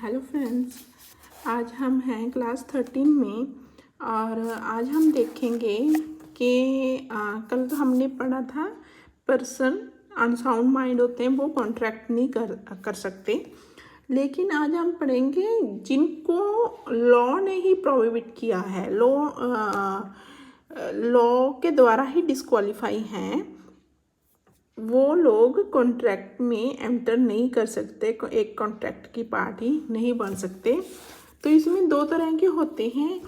Hello friends, आज हम हैं क्लास 13 में और आज हम देखेंगे कि कल तो हमने पढ़ा था पर्सन अनसाउंड माइंड होते हैं वो कॉन्ट्रैक्ट नहीं कर सकते, लेकिन आज हम पढ़ेंगे जिनको लॉ ने ही प्रोहिबिट किया है, लॉ के द्वारा ही डिस्क्वालीफाई हैं, वो लोग कॉन्ट्रैक्ट में एंटर नहीं कर सकते, एक कॉन्ट्रैक्ट की पार्टी नहीं बन सकते। तो इसमें दो तरह के होते हैं,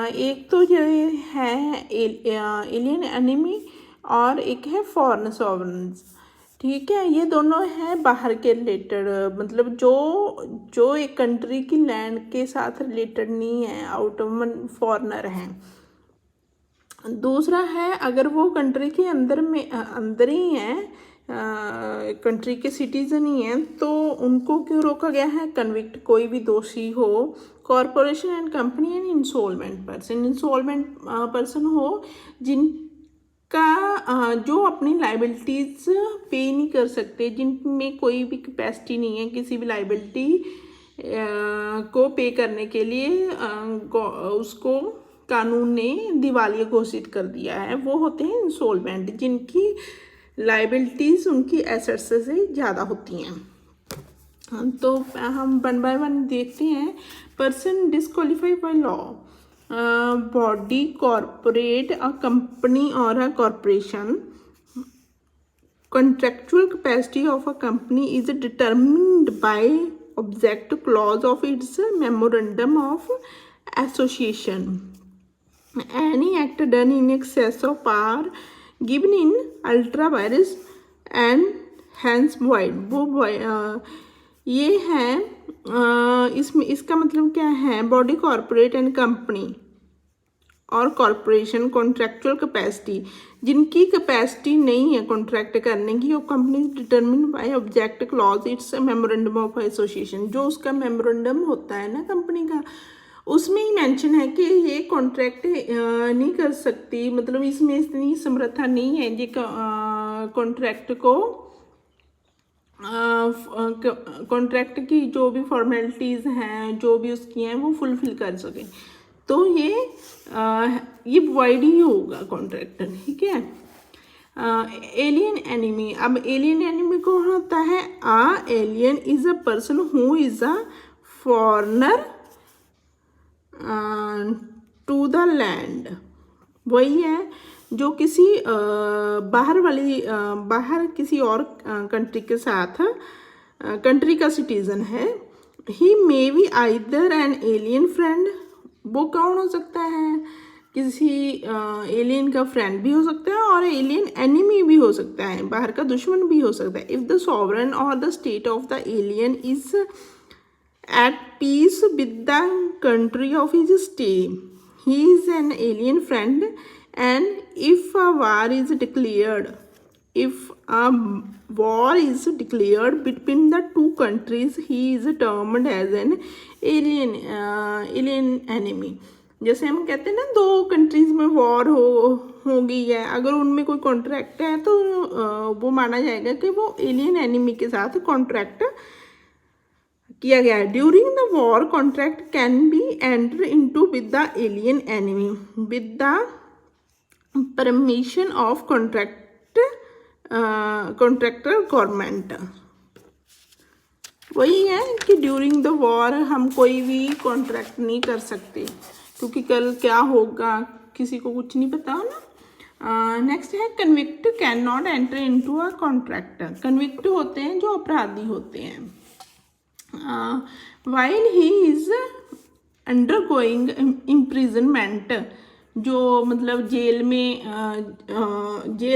एक तो ये है एलियन एनिमी और एक है फॉरेन सॉवरेन्स। ठीक है, ये दोनों हैं बाहर के रिलेटेड, मतलब जो एक कंट्री की लैंड के साथ रिलेटेड नहीं है, आउट ऑफ फॉरनर हैं। दूसरा है अगर वो कंट्री के अंदर ही हैं, कंट्री के सिटीजन ही हैं, तो उनको क्यों रोका गया है? कन्विक्ट कोई भी दोषी हो, corporation and company and insolvent person हो जिनका जो अपनी लाइबिलिटीज़ पे नहीं कर सकते, जिनमें कोई भी कैपेसिटी नहीं है किसी भी लाइबिलिटी को पे करने के लिए, उसको कानून ने दिवालिया घोषित कर दिया है, वो होते हैं इंसॉल्वेंट, जिनकी लाइबिलिटीज़ उनकी एसेट्स से ज़्यादा होती हैं। तो हम वन बाय वन देखते हैं। Person disqualified by law, body, corporate, a company और a corporation. Contractual capacity of a company is determined by object clause of its memorandum of association. Any act done in excess of power given in ultra vires and hence void, वो ये है, इसमें इसका मतलब क्या है? Body, corporate and company और corporation contractual capacity, जिनकी कैपेसिटी नहीं है कॉन्ट्रैक्ट करने की, वो company determine by object clause it's memorandum of association. जो उसका मेमोरेंडम होता है ना कंपनी का, उसमें ही मेंशन है कि ये कॉन्ट्रैक्ट नहीं कर सकती, मतलब इसमें इतनी समर्था नहीं है ये कॉन्ट्रैक्ट को, कॉन्ट्रैक्ट की जो भी फॉर्मेलिटीज़ हैं, जो भी उसकी हैं, वो फुलफिल कर सके, तो ये वाइड ही होगा कॉन्ट्रैक्ट। ठीक है। एलियन एनिमी, अब एलियन एनिमी कौन होता है? Alien is a person who is a foreigner to the land. वही है जो किसी बाहर किसी और कंट्री के साथ कंट्री का सिटीजन है। He may be either an alien friend, वो कौन हो सकता है? किसी एलियन का फ्रेंड भी हो सकता है और एलियन एनिमी भी हो सकता है, बाहर का दुश्मन भी हो सकता है। इफ द सॉवरेन और the state of the alien is at peace with the country of his stay, he is an alien friend. And if a war is declared between the two countries, he is termed as an alien enemy. जैसे हम कहते हैं ना, दो countries में war हो गई है, अगर उनमें कोई कॉन्ट्रैक्ट है तो वो माना जाएगा कि वो एलियन एनिमी के साथ कॉन्ट्रैक्ट किया गया है। During the war contract can be enter into with the alien enemy with the permission of contractor government. वही है कि ड्यूरिंग द वॉर हम कोई भी कॉन्ट्रैक्ट नहीं कर सकते, क्योंकि कल क्या होगा किसी को कुछ नहीं पता ना। नेक्स्ट है convict can not enter into a contract. Convict होते हैं जो अपराधी होते हैं। while he is undergoing imprisonment, जो मतलब जेल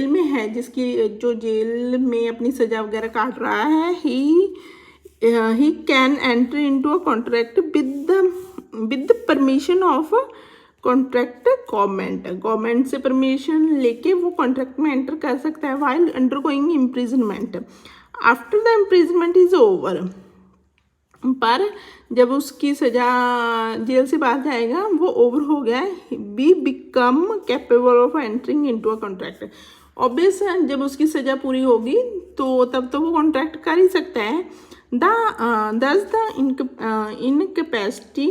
में है, जिसकी जो जेल में अपनी सजा वगैरह काट रहा है, he can enter into a contract with the permission of contract government से परमिशन लेके वो कॉन्ट्रैक्ट में एंटर कर सकता है। while undergoing imprisonment, after the imprisonment is over, पर जब उसकी सजा जेल से बाहर जाएगा, वो ओवर हो गया है, be become capable of entering into a contract. Obvious है, जब उसकी सजा पूरी होगी तो तब तो वो कॉन्ट्रैक्ट कर ही सकता है। Thus the incapacity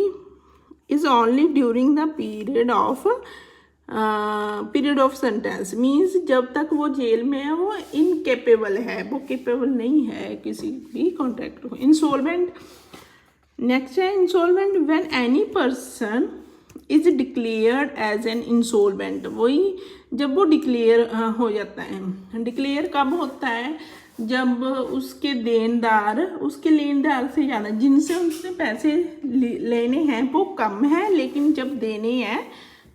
is only during the period of sentence, means जब तक वो जेल में है वो इनकेपेबल है, वो केपेबल नहीं है किसी भी कॉन्ट्रैक्ट को। इंसॉल्वेंट, नेक्स्ट है insolvent when any person is declared as an insolvent, वही जब वो डिक्लेयर हो जाता है। डिक्लेयर कब होता है? जब उसके देनदार उसके लेनदार से ज़्यादा, जिनसे उसने पैसे लेने हैं वो कम है, लेकिन जब देने हैं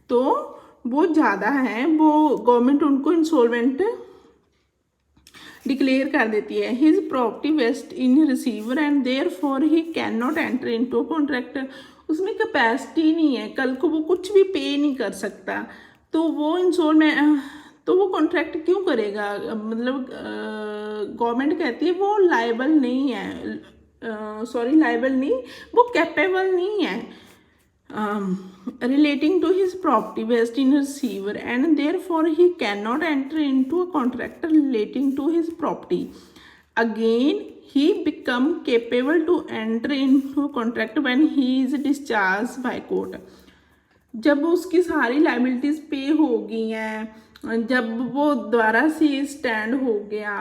तो वो ज़्यादा है, वो गवर्नमेंट उनको इंसॉल्वेंट डिक्लेयर कर देती है। His property vest in receiver and therefore he can not enter into contract, उसमें कैपेसिटी नहीं है, कल को वो कुछ भी पे नहीं कर सकता, तो वो इंसॉल्वेंट, तो वो कॉन्ट्रैक्ट क्यों करेगा? मतलब गवर्नमेंट कहती है वो लायबल नहीं है, लायबल नहीं, वो कैपेबल नहीं है relating to his property based in receiver and therefore he cannot enter into a contract relating to his property. Again he become capable to enter into a contract when he is discharged by court. जब उसकी सारी liabilities पे हो गई हैं, जब वो दोबारा से स्टैंड हो गया,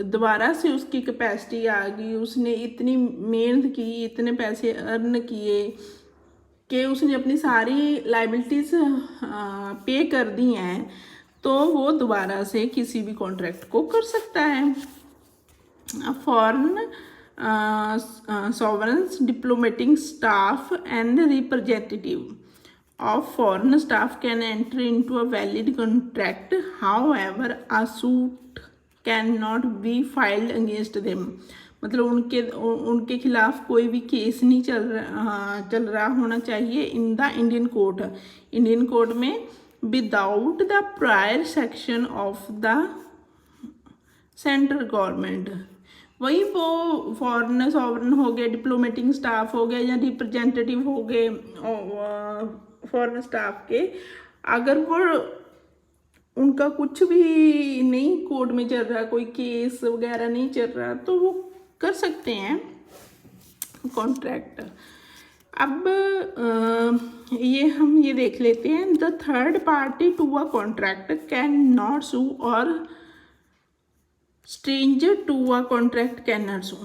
दोबारा से उसकी कैपेसिटी आ गई, उसने इतनी मेहनत की, इतने पैसे अर्न किए कि उसने अपनी सारी लाइबिलिटीज़ पे कर दी हैं, तो वो दोबारा से किसी भी कॉन्ट्रैक्ट को कर सकता है। Foreign sovereigns diplomatic staff and representative of foreign staff can enter into a valid contract, however a suit cannot be filed against them, मतलब उनके खिलाफ कोई भी केस नहीं चल रहा होना चाहिए इन द इंडियन कोर्ट में without the prior section of the central government. वही वो फॉरेन सॉवरन हो गए, डिप्लोमेटिक स्टाफ हो गए या रिप्रेजेंटेटिव हो गए फॉरेन स्टाफ के, अगर वो उनका कुछ भी नहीं कोर्ट में चल रहा, कोई केस वगैरह नहीं चल रहा, तो वो कर सकते हैं कॉन्ट्रैक्ट। अब हम ये देख लेते हैं, the third party to a contract cannot sue और stranger to a contract cannot sue.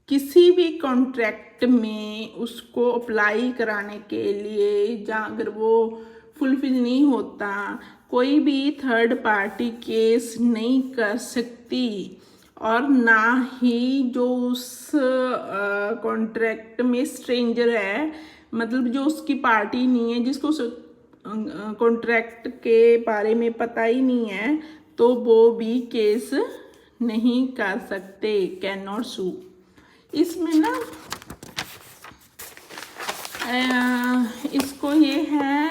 किसी भी कॉन्ट्रैक्ट में उसको अप्लाई कराने के लिए या अगर वो फुलफिल नहीं होता, कोई भी थर्ड पार्टी केस नहीं कर सकती, और ना ही जो उस कॉन्ट्रैक्ट में स्ट्रेंजर है, मतलब जो उसकी पार्टी नहीं है, जिसको कॉन्ट्रैक्ट के बारे में पता ही नहीं है, तो वो भी केस नहीं कर सकते, कैन नॉट सू। इसमें ना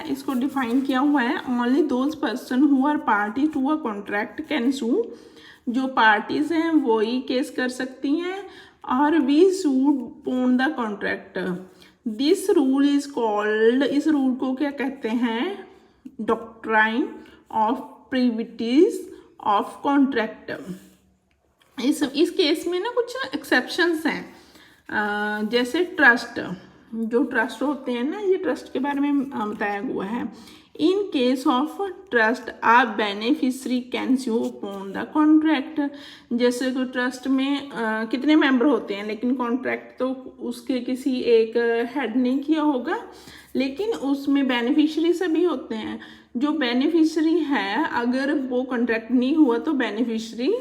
इसको डिफाइन किया हुआ है, only those person who are party to a contract can sue, जो पार्टीज हैं वो ही केस कर सकती हैं, और we sued on the contract. This rule is called, इस रूल को क्या कहते हैं? Doctrine of privities of contract. इस केस में ना कुछ एक्सेप्शंस हैं, जैसे ट्रस्ट, जो ट्रस्ट होते हैं ना, ये ट्रस्ट के बारे में बताया हुआ है। In case of trust a beneficiary can sue upon the contract. जैसे कोई ट्रस्ट में कितने मेंबर होते हैं, लेकिन कॉन्ट्रैक्ट तो उसके किसी एक हेड ने किया होगा, लेकिन उसमें बेनिफिशरी सभी होते हैं। जो बेनिफिशरी है, अगर वो कॉन्ट्रैक्ट नहीं हुआ तो बेनिफिशरी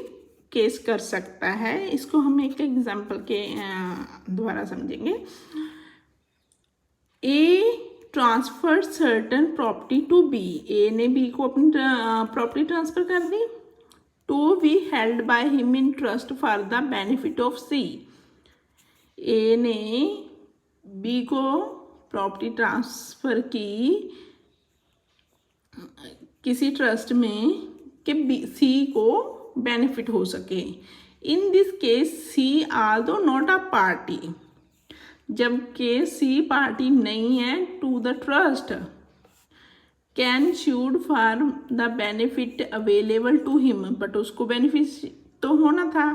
केस कर सकता है। इसको हम एक एग्जाम्पल के द्वारा समझेंगे। A transfer certain property to B, A ने बी को अपनी प्रॉपर्टी ट्रांसफर कर दी, to B held by him in trust for the benefit of C. A ने बी को प्रॉपर्टी ट्रांसफर की किसी ट्रस्ट में कि सी को बेनिफिट हो सके। In this case C although not a party, जबकि सी पार्टी नहीं है to the trust, can sue for the benefit available to him, but उसको बेनिफिट तो होना था।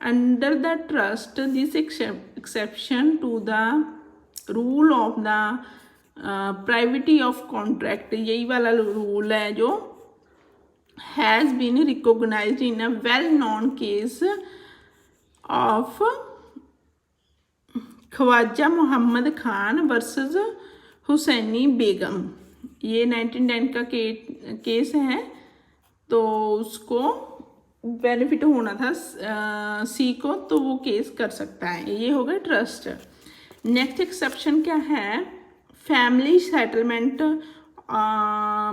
Under the trust this exception to the rule of the privity of contract, यही वाला rule है जो has been recognised in a well known case of Khwaja Mohammad Khan versus Husaini Begum. ये 1910 का केस है, तो उसको बेनिफिट होना था सी को, तो वो केस कर सकता है। ये हो गया ट्रस्ट। नेक्स्ट एक्सेप्शन क्या है, फैमिली सेटलमेंट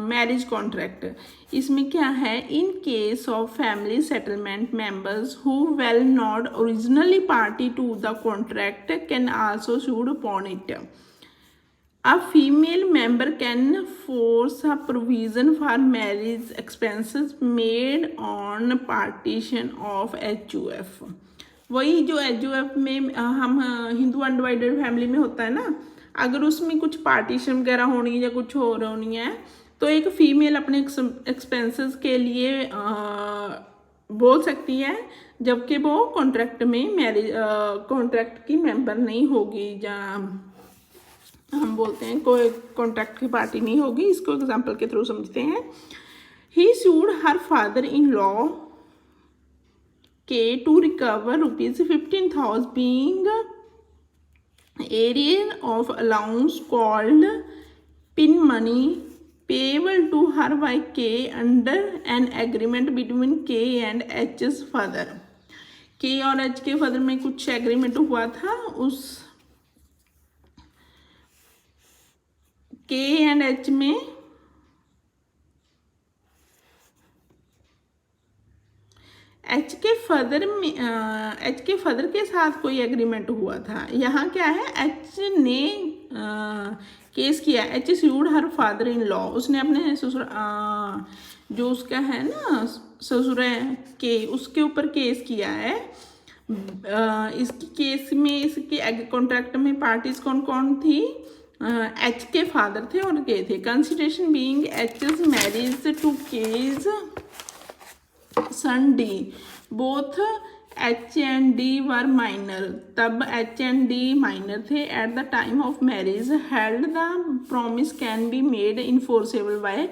मैरिज कॉन्ट्रैक्ट। इसमें क्या है, in case of family settlement members who well not originally party to the contract can also sued upon it. A female member can force a provision for marriage expenses made on partition of HUF। वही जो HUF में हम Hindu undivided family में होता है ना, अगर उसमें कुछ पार्टीशन वगैरह होनी है या कुछ और होनी है, तो एक फीमेल अपने एक्सपेंसेस के लिए बोल सकती है, जबकि वो कॉन्ट्रैक्ट में मैरिज कॉन्ट्रैक्ट की मेंबर नहीं होगी, या हम बोलते हैं कोई कॉन्ट्रैक्ट की पार्टी नहीं होगी। इसको एग्जांपल के थ्रू समझते हैं। He sued her father in law K to recover ₹15,000 being arrear of allowance called pin money payable to her by K under an agreement between K and H's father. K और H के father में कुछ agreement हुआ था, उस के and H में H के फादर के साथ कोई एग्रीमेंट हुआ था। यहाँ क्या है, एच ने केस किया, H sued her father in law, उसने अपने ससुर जो उसका है ना ससुर के, उसके ऊपर केस किया है। इसकी केस में इसके कॉन्ट्रैक्ट में पार्टीज कौन कौन थी, एच के फादर थे और के थे। Consideration being H's marriage to K's son D, both H and D were minor, तब एच एंड डी माइनर थे at the time of marriage. Held the promise can be made enforceable by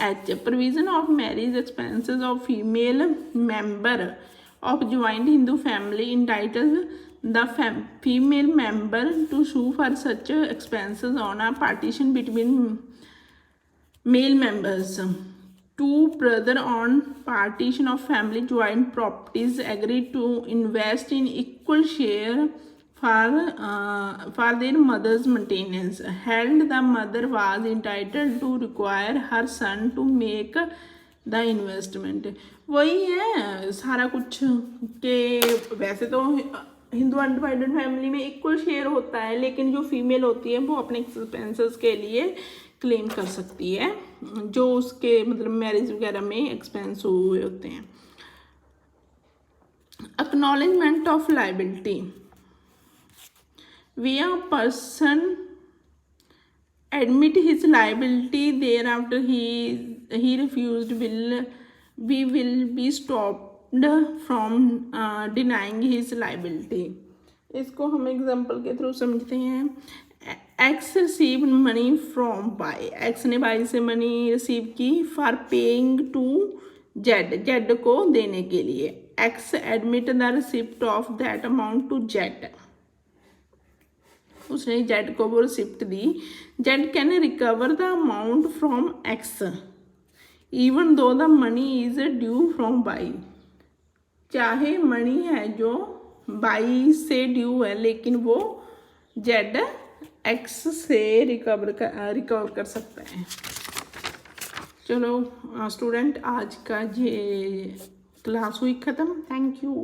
H. Provision of marriage expenses of female member of joint Hindu family entitled the female member to sue for such expenses on a partition between male members. Two brothers on partition of family joint properties agreed to invest in equal share for their mother's maintenance. Held the mother was entitled to require her son to make the investment. वही है सारा कुछ के वैसे तो Hindu undivided family में equal share होता है, लेकिन जो फीमेल होती है वो अपने एक्सपेंसेस के लिए क्लेम कर सकती है, जो उसके मतलब मैरिज वगैरह में एक्सपेंस हुए होते हैं। Acknowledgement of liability, way a person admit his liability thereafter he refused will be stopped from denying his liability। इसको हम एग्जांपल के थ्रू समझते हैं। X receive money from Y, X ने बाई से मनी रिसीव की for paying to Z, Z को देने के लिए। X admit the receipt of that amount to Z, उसने जेड को वो रिसिप्ट दी। Z can recover the amount from X even though the money is due from Y, चाहे money है जो बाई से ड्यू है, लेकिन वो जेड एक्स से रिकवर कर सकता है। चलो स्टूडेंट, आज का ये क्लास हुई ख़त्म। Thank you.